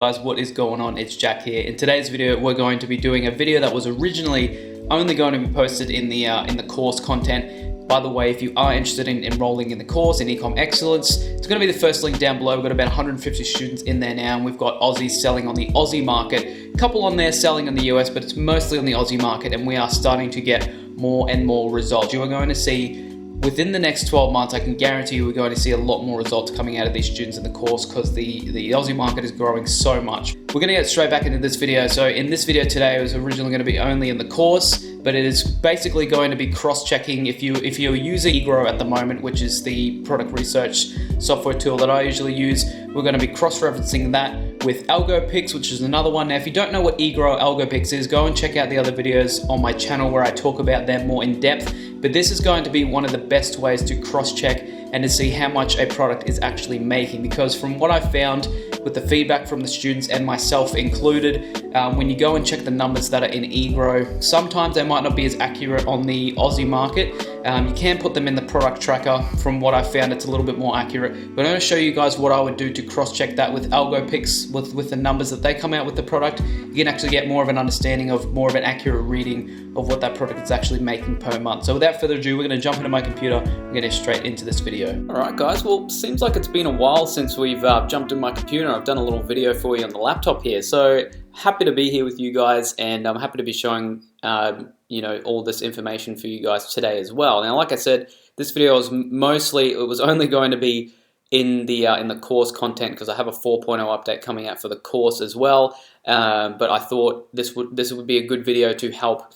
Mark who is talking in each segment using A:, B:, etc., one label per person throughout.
A: Guys, what is going on? It's Jack here. In today's video, we're going to be doing a video that was originally only going to be posted in the course content. By the way, if you are interested in enrolling in the course in Ecom Excellence, it's going to be the first link down below. We've got about 150 students in there now, and we've got Aussies selling on the Aussie market. A couple on there selling in the US, but it's mostly on the Aussie market, and we are starting to get more and more results. You are going to see within the next 12 months, I can guarantee you we're going to see a lot more results coming out of these students in the course because the Aussie market is growing so much. We're going to get straight back into this video. So in this video today, it was originally going to be only in the course, but it is basically going to be cross-checking. If you're using eGrow at the moment, which is the product research software tool that I usually use, we're going to be cross-referencing that with AlgoPix, which is another one. Now, if you don't know what eGrow AlgoPix is, go and check out the other videos on my channel where I talk about them more in depth. But this is going to be one of the best ways to cross-check and to see how much a product is actually making. Because from what I found with the feedback from the students and myself included, when you go and check the numbers that are in eGrow, sometimes they might not be as accurate on the Aussie market. You can put them in the product tracker. From what I found, it's a little bit more accurate. But I'm going to show you guys what I would do to cross-check that with AlgoPix, with the numbers that they come out with the product. You can actually get more of an understanding of more of an accurate reading of what that product is actually making per month. So without further ado, we're going to jump into my computer and get straight into this video. Alright guys, well, seems like it's been a while since we've jumped in my computer. I've done a little video for you on the laptop here. So happy to be here with you guys, and I'm happy to be showing all this information for you guys today as well. Now, like I said, this video was only going to be in the course content because I have a 4.0 update coming out for the course as well. But I thought this would be a good video to help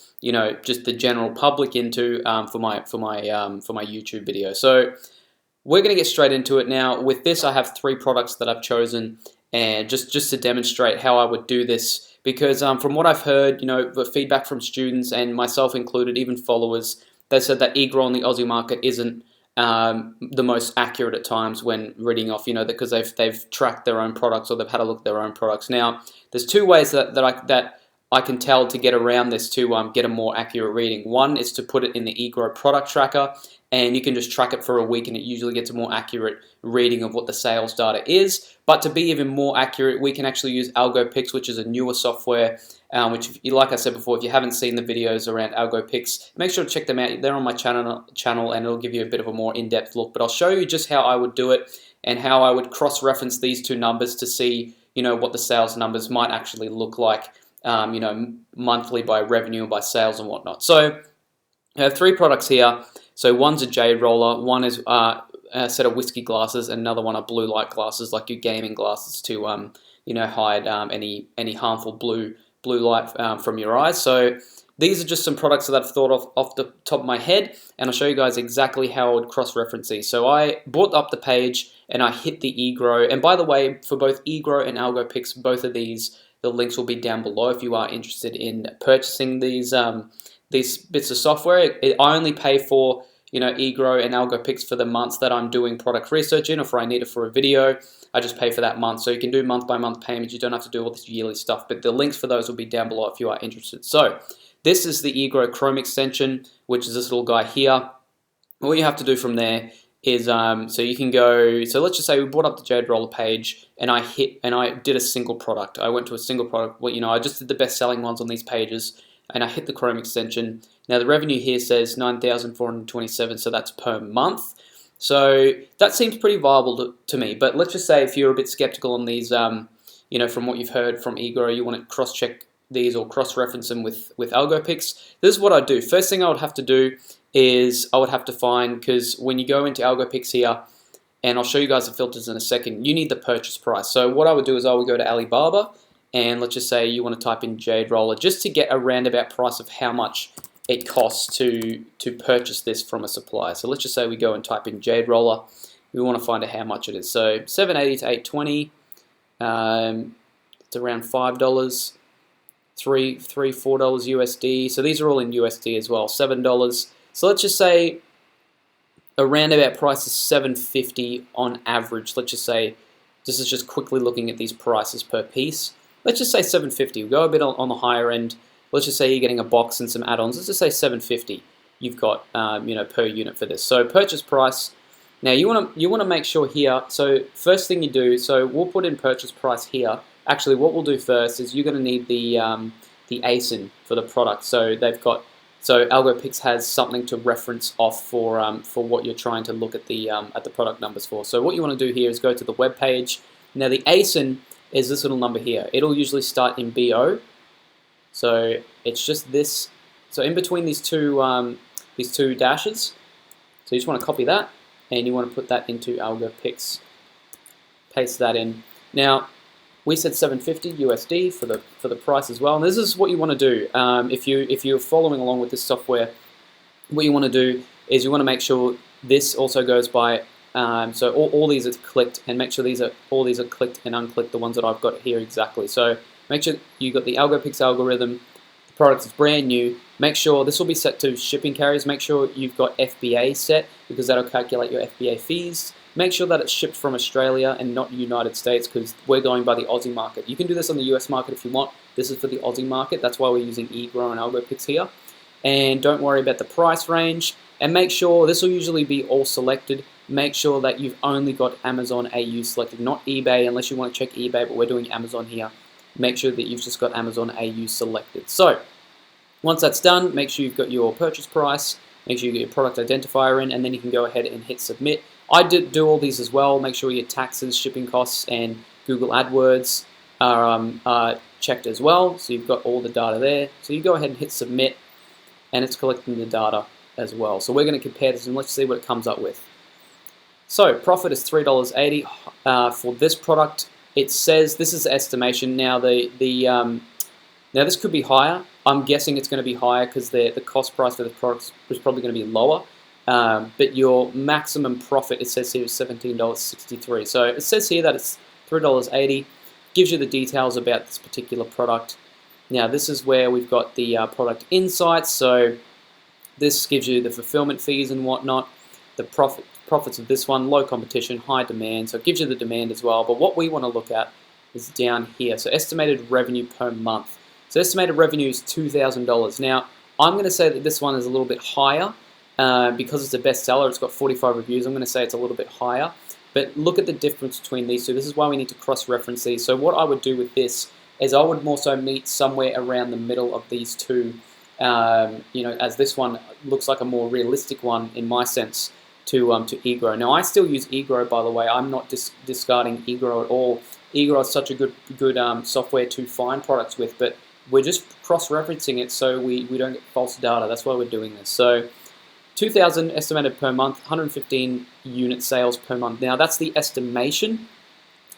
A: just the general public into for my YouTube video. So we're going to get straight into it now. With this, I have 3 products that I've chosen, and just to demonstrate how I would do this. Because from what I've heard, the feedback from students and myself included, even followers, they said that eGrow on the Aussie market isn't the most accurate at times when reading off, because they've tracked their own products or they've had a look at their own products. Now, there's 2 ways that I can tell to get around this to get a more accurate reading. One is to put it in the eGrow product tracker, and you can just track it for a week, and it usually gets a more accurate reading of what the sales data is. But to be even more accurate, we can actually use AlgoPix, which is a newer software, which, like I said before, if you haven't seen the videos around AlgoPix, make sure to check them out. They're on my channel, and it'll give you a bit of a more in-depth look. But I'll show you just how I would do it and how I would cross-reference these 2 numbers to see, what the sales numbers might actually look like, monthly by revenue and by sales and whatnot. So I have 3 products here. So one's a jade roller, one is a set of whiskey glasses, and another one are blue light glasses, like your gaming glasses to hide any harmful blue light from your eyes. So these are just some products that I've thought of off the top of my head, and I'll show you guys exactly how I would cross-reference these. So I brought up the page and I hit the eGrow, and by the way, for both eGrow and AlgoPix, both of these, the links will be down below if you are interested in purchasing these bits of software. I only pay for eGrow and AlgoPix for the months that I'm doing product research in, or if I need it for a video, I just pay for that month. So you can do month-by-month payments. You don't have to do all this yearly stuff, but the links for those will be down below if you are interested. So this is the eGrow Chrome extension, which is this little guy here. All you have to do from there is, so you can go, so let's just say we brought up the Jade Roller page, and I did a single product. I went to a single product. Well, I just did the best-selling ones on these pages, and I hit the Chrome extension. Now the revenue here says 9,427, so that's per month. So that seems pretty viable to me. But let's just say if you're a bit skeptical on these, from what you've heard from eGrow, you want to cross-check these or cross-reference them with AlgoPix. This is what I do. First thing I would have to do is I would have to find, because when you go into AlgoPix here, and I'll show you guys the filters in a second, you need the purchase price. So what I would do is I would go to Alibaba, and let's just say you want to type in Jade Roller just to get a roundabout price of how much it costs to purchase this from a supplier. So let's just say we go and type in Jade Roller. We want to find out how much it is. So $7.80 to $8.20. It's around $5, $3, $4 USD. So these are all in USD as well. $7. So let's just say a roundabout price is $7.50 on average. Let's just say, this is just quickly looking at these prices per piece. Let's just say $7.50. We'll go a bit on the higher end. Let's just say you're getting a box and some add-ons. Let's just say $7.50. You've got per unit for this. So purchase price. Now you want to make sure here. So first thing you do. So we'll put in purchase price here. actually what we'll do first is you're going to need the ASIN for the product. So AlgoPix has something to reference off for what you're trying to look at the product numbers for. So what you want to do here is go to the web page. Now the ASIN is this little number here. It'll usually start in BO. So it's just this. So in between these two dashes. So you just want to copy that and you want to put that into AlgoPix. Paste that in. Now we said 750 USD for the price as well. And this is what you want to do if you're following along with this software. What you want to do is you want to make sure this also goes by. So all these are clicked, and make sure all these are clicked and unclicked. The ones that I've got here exactly. So make sure you got the AlgoPix algorithm. The product is brand new. Make sure this will be set to shipping carriers. Make sure you've got FBA set because that'll calculate your FBA fees. Make sure that it's shipped from Australia and not the United States because we're going by the Aussie market. You can do this on the US market if you want. This is for the Aussie market. That's why we're using eGrow and AlgoPix here. And don't worry about the price range. And make sure, this will usually be all selected. Make sure that you've only got Amazon AU selected, not eBay, unless you want to check eBay, but we're doing Amazon here. Make sure that you've just got Amazon AU selected. So once that's done, make sure you've got your purchase price. Make sure you get your product identifier in, and then you can go ahead and hit submit. I did do all these as well. Make sure your taxes, shipping costs, and Google AdWords are checked as well. So you've got all the data there. So you go ahead and hit submit, and it's collecting the data as well. So we're going to compare this, and let's see what it comes up with. So profit is $3.80 for this product. It says this is estimation. Now now this could be higher. I'm guessing it's going to be higher because the cost price for the product is probably going to be lower. But your maximum profit, it says here, is $17.63. So it says here that it's $3.80. Gives you the details about this particular product. Now this is where we've got the product insights. So this gives you the fulfillment fees and whatnot. The profits of this one, low competition, high demand. So it gives you the demand as well. But what we want to look at is down here. So estimated revenue per month. So estimated revenue is $2,000. Now I'm going to say that this one is a little bit higher. Because it's a bestseller, it's got 45 reviews, I'm going to say it's a little bit higher. But look at the difference between these two. This is why we need to cross-reference these. So what I would do with this is I would more so meet somewhere around the middle of these two, as this one looks like a more realistic one in my sense to eGrow. Now I still use eGrow, by the way. I'm not discarding eGrow at all. eGrow is such a good software to find products with, but we're just cross-referencing it so we don't get false data. That's why we're doing this. So 2,000 estimated per month, 115 unit sales per month. Now that's the estimation.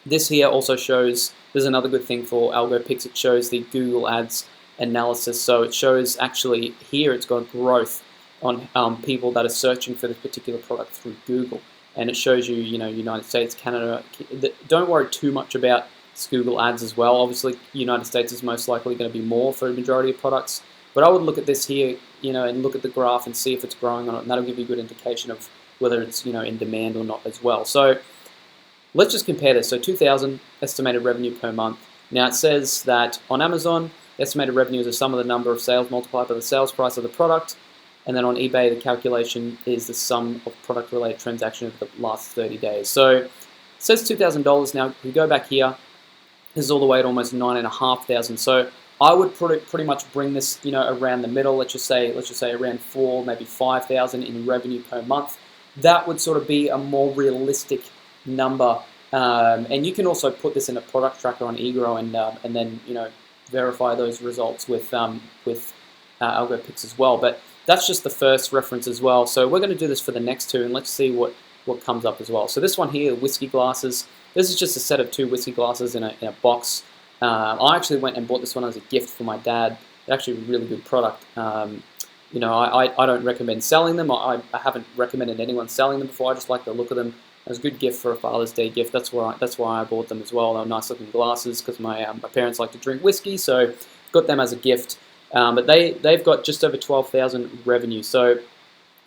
A: This here also shows, there's another good thing for AlgoPix, it shows the Google Ads analysis. So it shows actually here it's got growth on people that are searching for this particular product through Google. And it shows you, United States, Canada. Don't worry too much about Google Ads as well. Obviously, United States is most likely going to be more for a majority of products. But I would look at this here, and look at the graph and see if it's growing or not, and that'll give you a good indication of whether it's, in demand or not as well. So let's just compare this. So 2,000 estimated revenue per month. Now it says that on Amazon, estimated revenue is the sum of the number of sales multiplied by the sales price of the product, and then on eBay, the calculation is the sum of product-related transactions of the last 30 days. So it says $2,000. Now, if we go back here, this is all the way at almost 9,500. So I would pretty much bring this, around the middle. Let's just say around 4,000, maybe 5,000 in revenue per month. That would sort of be a more realistic number. And you can also put this in a product tracker on eGrow and then verify those results with AlgoPix as well. But that's just the first reference as well. So we're going to do this for the next two, and let's see what comes up as well. So this one here, whiskey glasses. This is just a set of 2 whiskey glasses in a box. I actually went and bought this one as a gift for my dad. It's actually a really good product. I don't recommend selling them. I haven't recommended anyone selling them before. I just like the look of them. It was a good gift for a Father's Day gift. That's why I bought them as well. They were nice looking glasses because my parents like to drink whiskey, so got them as a gift. But they've got just over 12,000 revenue. So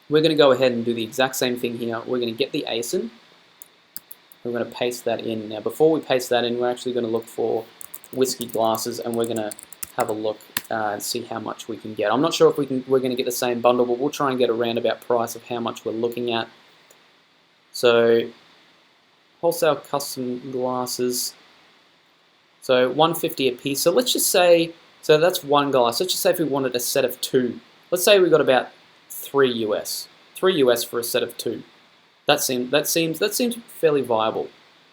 A: we're going to go ahead and do the exact same thing here. We're going to get the ASIN. We're going to paste that in. Now before we paste that in, we're actually going to look for whiskey glasses, and we're going to have a look and see how much we can get. I'm not sure if we're going to get the same bundle, but we'll try and get a roundabout price of how much we're looking at. So wholesale custom glasses. So 150 a piece. So let's just say, so that's one glass. Let's just say if we wanted a set of 2. Let's say we got about 3 US. 3 US for a set of 2. That seems fairly viable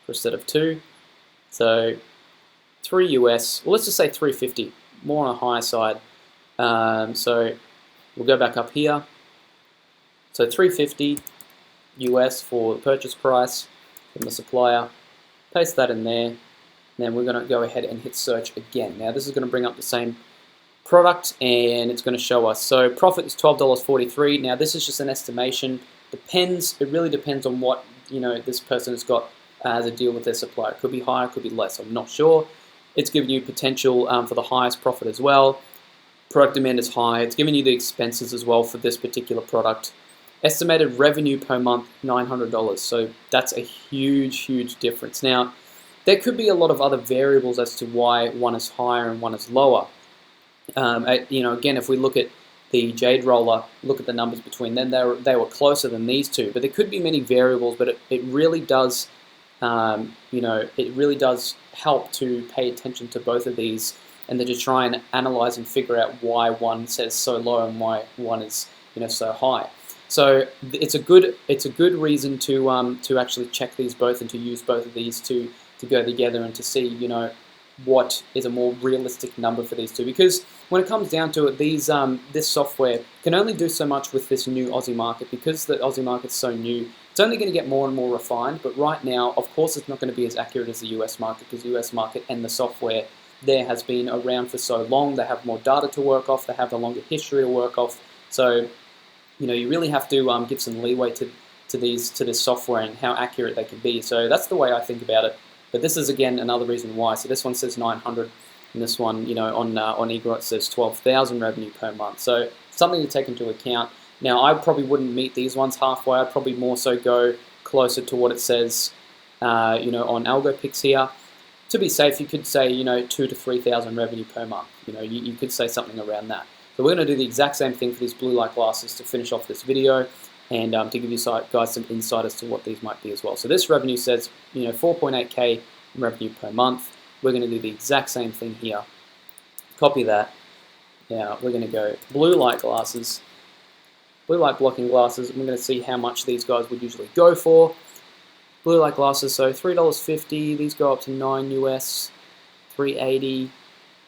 A: for a set of 2. So 3 US. Well, let's just say 350. More on the higher side. So we'll go back up here. So 350 US for the purchase price from the supplier. Paste that in there. Then we're going to go ahead and hit search again. Now this is going to bring up the same product and it's going to show us. So profit is $12.43. Now this is just an estimation. Depends. It really depends on what this person has got as a deal with their supplier. It could be higher, it could be less. I'm not sure. It's giving you potential for the highest profit as well. Product demand is high. It's giving you the expenses as well for this particular product. Estimated revenue per month, $900. So that's a huge difference. Now, there could be a lot of other variables as to why one is higher and one is lower. Again, if we look at the jade roller, look at the numbers between them, they were closer than these two. But there could be many variables, but it really does, it really does help to pay attention to both of these and then to try and analyze and figure out why one says so low and why one is so high. So it's a good reason to actually check these both and to use both of these to go together and to see what is a more realistic number for these two, because when it comes down to it, this software can only do so much with this new Aussie market. Because the Aussie market's so new, it's only going to get more and more refined. But right now, of course, it's not going to be as accurate as the US market, because the US market and the software there has been around for so long. They have more data to work off. They have a longer history to work off. So you really have to give some leeway to this software and how accurate they can be. So that's the way I think about it. But this is again another reason why. So this one says 900, and this one, on Egro it says 12,000 revenue per month. So something to take into account. Now I probably wouldn't meet these ones halfway. I'd probably more so go closer to what it says, on AlgoPix here. To be safe, you could say 2,000 to 3,000 revenue per month. You could say something around that. So we're going to do the exact same thing for these blue light glasses to finish off this video, and to give you guys some insight as to what these might be as well. So this revenue says 4.8K revenue per month. We're going to do the exact same thing here. Copy that. Now we're going to go blue light glasses, blue light blocking glasses, and we're going to see how much these guys would usually go for. Blue light glasses, so $3.50. These go up to 9 US, $3.80.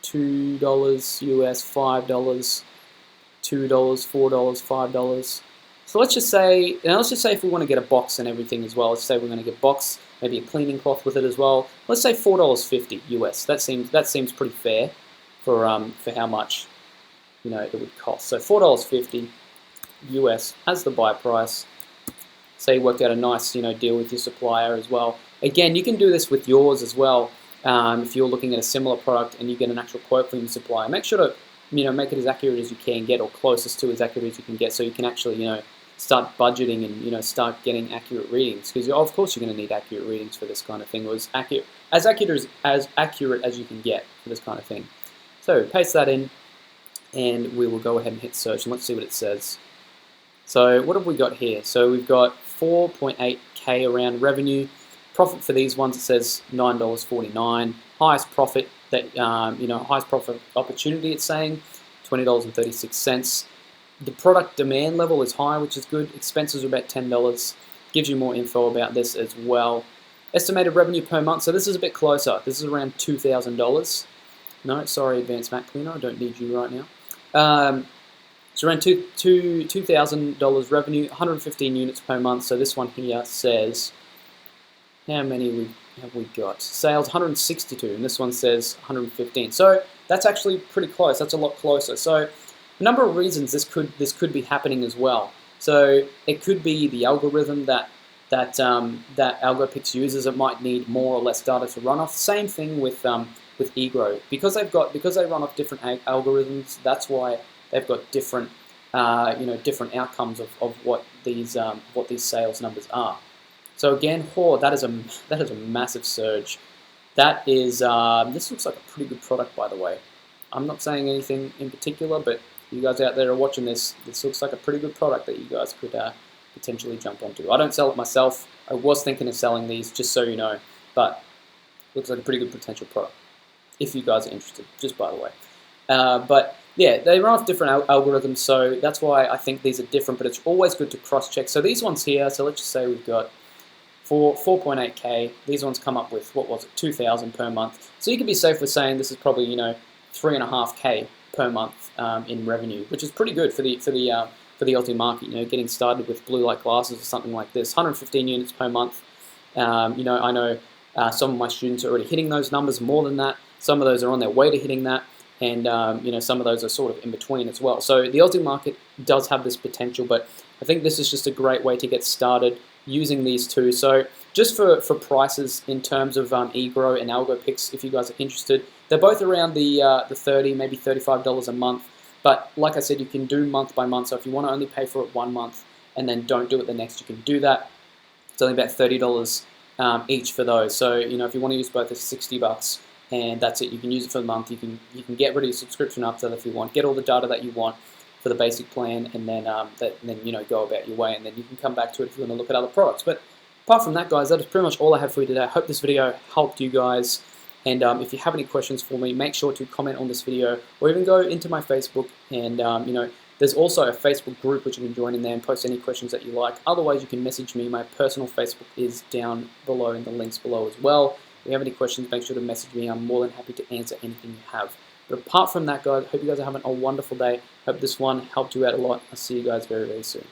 A: $2 US, $5, $2, $4, $5. So let's just say if we want to get a box and everything as well, let's say we're going to get a box, maybe a cleaning cloth with it as well. Let's say $4.50 US. That seems pretty fair for how much it would cost. So $4.50 US as the buy price. Say you worked out a nice deal with your supplier as well. Again, you can do this with yours as well. If you're looking at a similar product and you get an actual quote from your supplier, make sure to make it as accurate as you can get, or closest to as accurate as you can get, so you can actually start budgeting and start getting accurate readings, because of course you're going to need accurate readings for this kind of thing, or as accurate as you can get for this kind of thing. So paste that in, and we will go ahead and hit search, and let's see what it says. So what have we got here? So we've got 4.8K around revenue. Profit for these ones, it says $9.49. Highest profit highest profit opportunity, it's saying $20.36. The product demand level is high, which is good. Expenses are about $10. Gives you more info about this as well. Estimated revenue per month, so this is a bit closer. This is around $2,000. No, sorry, Advanced Matte Cleaner, I don't need you right now. It's around $2,000 revenue, 115 units per month. So this one here says, how many have we got? Sales 162, and this one says 115. So that's actually pretty close. That's a lot closer. So a number of reasons this could be happening as well. So it could be the algorithm that AlgoPix uses. It might need more or less data to run off. Same thing with Egro, because they run off different algorithms. That's why they've got different different outcomes of what these sales numbers are. So again, that is a massive surge. That is this looks like a pretty good product, by the way. I'm not saying anything in particular, but you guys out there are watching this. This looks like a pretty good product that you guys could potentially jump onto. I don't sell it myself. I was thinking of selling these, just so you know, but looks like a pretty good potential product.
B: if you guys are interested, just by the way. But yeah, they run off different algorithms, so that's why I think these are different, but it's always good to cross-check. So these ones here, so let's just say we've got 4.8K. These ones come up with, what was it, 2,000 per month. So you can be safe with saying this is probably, 3.5K per month in revenue, which is pretty good for the LT market. Getting started with blue light glasses or something like this, 115 units per month. I know some of my students are already hitting those numbers, more than that. Some of those are on their way to hitting that, and some of those are sort of in between as well. So the LT market does have this potential, but I think this is just a great way to get started using these two. So just for prices in terms of eGrow and Algo Picks, if you guys are interested, they're both around the $30, maybe $35 a month. But like I said, you can do month by month. So if you want to only pay for it 1 month and then don't do it the next, you can do that. It's only about $30 each for those. So if you want to use both, it's $60, and that's it. You can use it for the month. You can get rid of your subscription after that if you want. Get all the data that you want for the basic plan, and then go about your way, and then you can come back to it if you want to look at other products. But apart from that, guys, that is pretty much all I have for you today. I hope this video helped you guys. And if you have any questions for me, make sure to comment on this video, or even go into my Facebook. And there's also a Facebook group which you can join in there and post any questions that you like. Otherwise, you can message me. My personal Facebook is down below in the links below as well. If you have any questions, make sure to message me. I'm more than happy to answer anything you have. But apart from that, guys, I hope you guys are having a wonderful day. Hope this one helped you out a lot. I'll see you guys very, very soon.